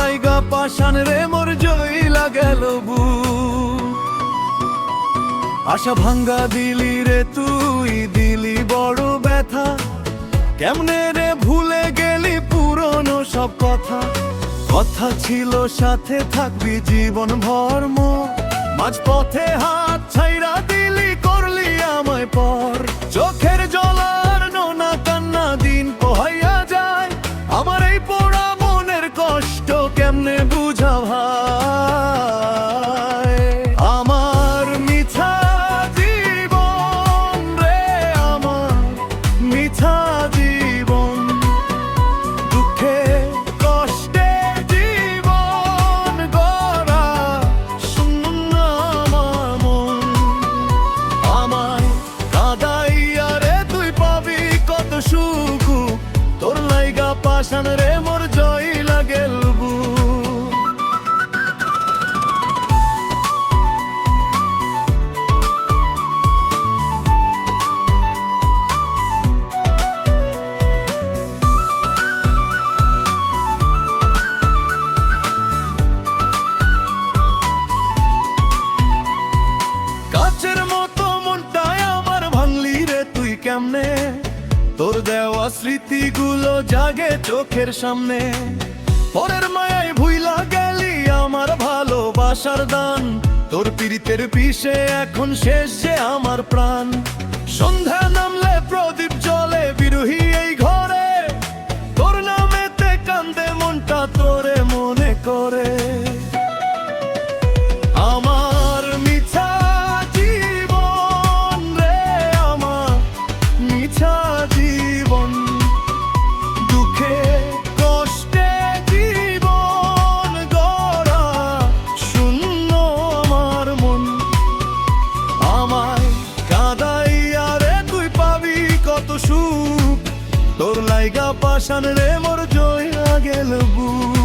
লাইগা পাশান রে মোর জইলা গেল বুক। আশা ভাঙ্গা দিলি রে তুই, দিলি বড় ব্যথা। কেমনে রে ভুলে গেলি পুরনো সব কথা। কথা ছিল সাথে থাকবি জীবন ভর মোর, মাঝ পথে হাত ছাইরা দিলি করলি আমায় পর। চোখের জলার নোনা কান্না দিন পোহাইয়া যায়, আমার এই পোড়া মনের কষ্ট কেমনে বুঝা ভাই। আমার মিছা জীবন রে, আমার মিছা জীবন, দুঃখে কষ্টে জীবন গড়া শূন্য আমার মন। আমায় কাঁদাইয়া রে তুই পাবি কত সুখ, তোর লাইগা পাশান রে মোর জইলা গেল বুক। কাচের মতো মনটাই আমার ভাঙলি রে তুই কেমনে, তোর দেওয়া স্মৃতিগুলো জাগে চোখের সামনে। পরের মায়ায় ভুইলা গেলি আমার ভালোবাসার দান, তোর পীড়িতের পিছে এখন শেষ যে আমার প্রাণ। সন্ধ্যা নামলে প্রদীপ জ্বলে বিরহী এই ঘরে, তোর নামেতে কান্দে মনটা তোরে মনে করে। আমার মিছা জীবন রে, আমার মিছা জীবন, দুঃখে কষ্টে জীবন গড়া শূন্য আমার মন। আমায় কাঁদাইয়া রে তুই পাবি কত সুখ, তোর লাইগা পাশান রে মোর জইলা গেল বুক।